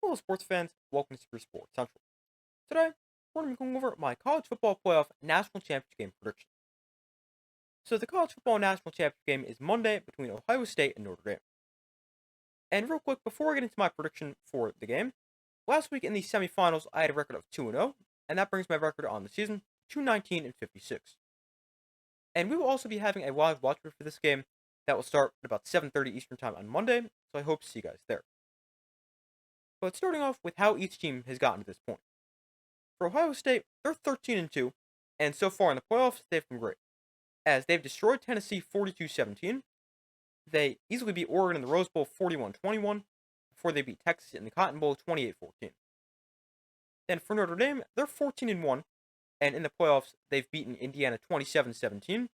Hello, sports fans. Welcome to Super Sports Central. Today, we're going to be going over my college football playoff national championship game prediction. So, the college football national championship game is Monday between Ohio State and Notre Dame. And real quick, before I get into my prediction for the game, last week in the semifinals, I had a record of 2-0, and that brings my record on the season to 19 and 56. And we will also be having a live watch party for this game that will start at about 7:30 Eastern Time on Monday, so I hope to see you guys there. But starting off with how each team has gotten to this point. For Ohio State, they're 13 and 2, and so far in the playoffs, they've been great. As they've destroyed Tennessee 42-17, they easily beat Oregon in the Rose Bowl 41-21, before they beat Texas in the Cotton Bowl 28-14. Then for Notre Dame, they're 14 and 1, and in the playoffs, they've beaten Indiana 27-17,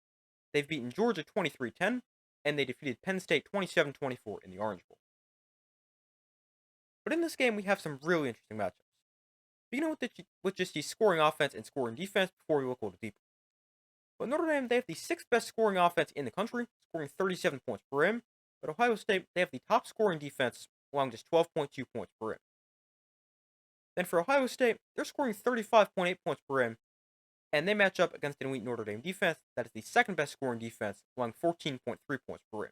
they've beaten Georgia 23-10, and they defeated Penn State 27-24 in the Orange Bowl. But in this game, we have some really interesting matchups. Beginning with just the scoring offense and scoring defense before we look a little deeper. But Notre Dame, they have the sixth best scoring offense in the country, scoring 37 points per game. But Ohio State, they have the top scoring defense, allowing just 12.2 points per game. Then for Ohio State, they're scoring 35.8 points per game, and they match up against an elite Notre Dame defense that is the second best scoring defense, allowing 14.3 points per game.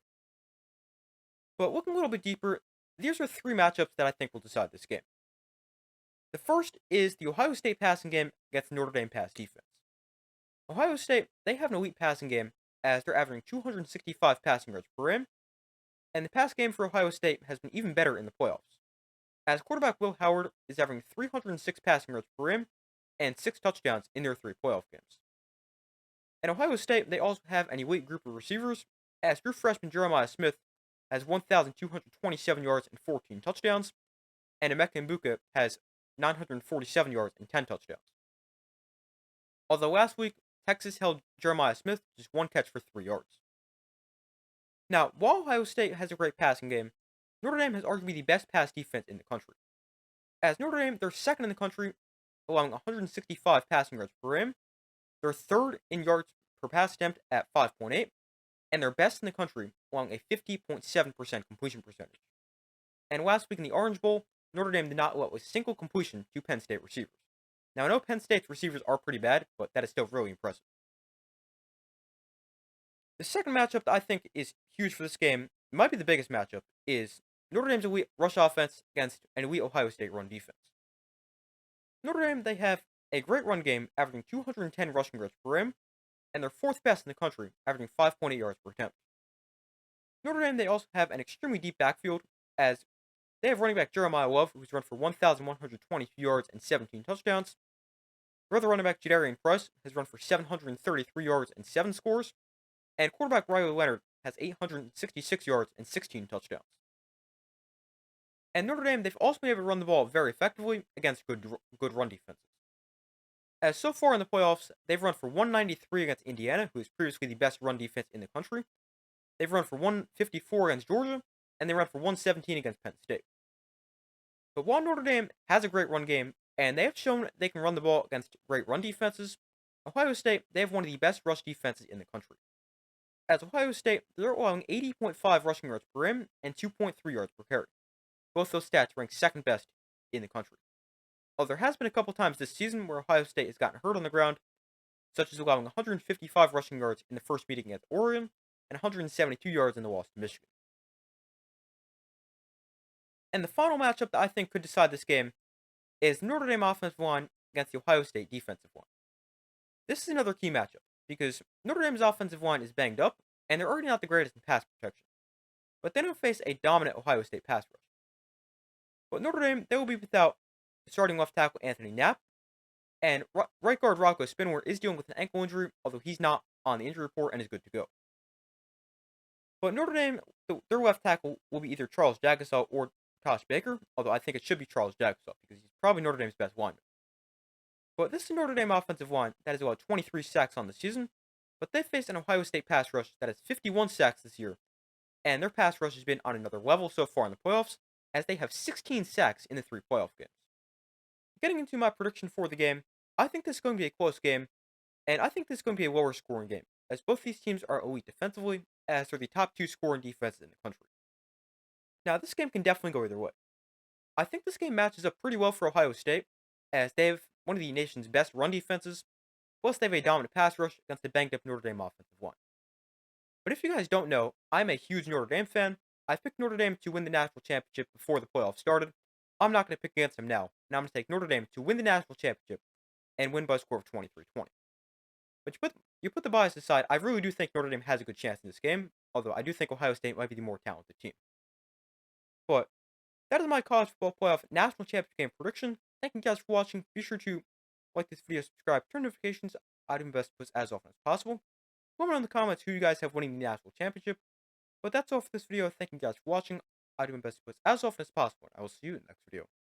But looking a little bit deeper, these are three matchups that I think will decide this game. The first is the Ohio State passing game against the Notre Dame pass defense. Ohio State, they have an elite passing game as they're averaging 265 passing yards per game, and the pass game for Ohio State has been even better in the playoffs, as quarterback Will Howard is averaging 306 passing yards per game and 6 touchdowns in their 3 playoff games. And Ohio State, they also have an elite group of receivers, as true freshman Jeremiah Smith has 1,227 yards and 14 touchdowns, and Emeka Mbuka has 947 yards and 10 touchdowns. Although last week, Texas held Jeremiah Smith just one catch for 3 yards. Now, while Ohio State has a great passing game, Notre Dame has arguably the best pass defense in the country. As Notre Dame, they're second in the country, allowing 165 passing yards per game. They're third in yards per pass attempt at 5.8, and they're best in the country, allowing a 50.7% completion percentage. And last week in the Orange Bowl, Notre Dame did not allow a single completion to Penn State receivers. Now, I know Penn State's receivers are pretty bad, but that is still really impressive. The second matchup that I think is huge for this game, might be the biggest matchup, is Notre Dame's elite rush offense against an elite Ohio State run defense. Notre Dame, they have a great run game, averaging 210 rushing yards per game, and they're fourth best in the country, averaging 5.8 yards per attempt. Notre Dame, they also have an extremely deep backfield, as they have running back Jeremiah Love, who's run for 1,122 yards and 17 touchdowns. Their other running back, Jadarian Price, has run for 733 yards and 7 scores. And quarterback Riley Leonard has 866 yards and 16 touchdowns. And Notre Dame, they've also been able to run the ball very effectively against good run defenses. As so far in the playoffs, they've run for 193 against Indiana, who is previously the best run defense in the country. They've run for 154 against Georgia, and they ran for 117 against Penn State. But while Notre Dame has a great run game, and they have shown they can run the ball against great run defenses, Ohio State, they have one of the best rush defenses in the country. As Ohio State, they're allowing 80.5 rushing yards per game and 2.3 yards per carry. Both those stats rank second best in the country. Although there has been a couple times this season where Ohio State has gotten hurt on the ground, such as allowing 155 rushing yards in the first meeting against Oregon and 172 yards in the loss to Michigan. And the final matchup that I think could decide this game is Notre Dame offensive line against the Ohio State defensive line. This is another key matchup, because Notre Dame's offensive line is banged up, and they're already not the greatest in pass protection. But they don't face a dominant Ohio State pass rush. But Notre Dame, they will be without starting left tackle Anthony Knapp, and right guard Rocco Spinware is dealing with an ankle injury, although he's not on the injury report and is good to go. But Notre Dame, their left tackle will be either Charles Jagusah or Tosh Baker, although I think it should be Charles Jagusah, because he's probably Notre Dame's best lineman. But this is a Notre Dame offensive line that has allowed 23 sacks on the season, but they faced an Ohio State pass rush that has 51 sacks this year, and their pass rush has been on another level so far in the playoffs, as they have 16 sacks in the 3 playoff games. Getting into my prediction for the game, I think this is going to be a close game, and I think this is going to be a lower scoring game, as both these teams are elite defensively, as they're the top 2 scoring defenses in the country. Now, this game can definitely go either way. I think this game matches up pretty well for Ohio State, as they have one of the nation's best run defenses, plus they have a dominant pass rush against the banged up Notre Dame offensive line. But if you guys don't know, I'm a huge Notre Dame fan. I picked Notre Dame to win the national championship before the playoffs started. I'm not going to pick against them now, and I'm going to take Notre Dame to win the national championship and win by a score of 23-20. But you put the bias aside, I really do think Notre Dame has a good chance in this game, although I do think Ohio State might be the more talented team. But that is my college football playoff national championship game prediction. Thank you guys for watching. Be sure to like this video, subscribe, turn notifications. I do my best to post as often as possible. Let me know in the comments who you guys have winning the national championship. But that's all for this video. Thank you guys for watching. I do my best to post as often as possible. I will see you in the next video.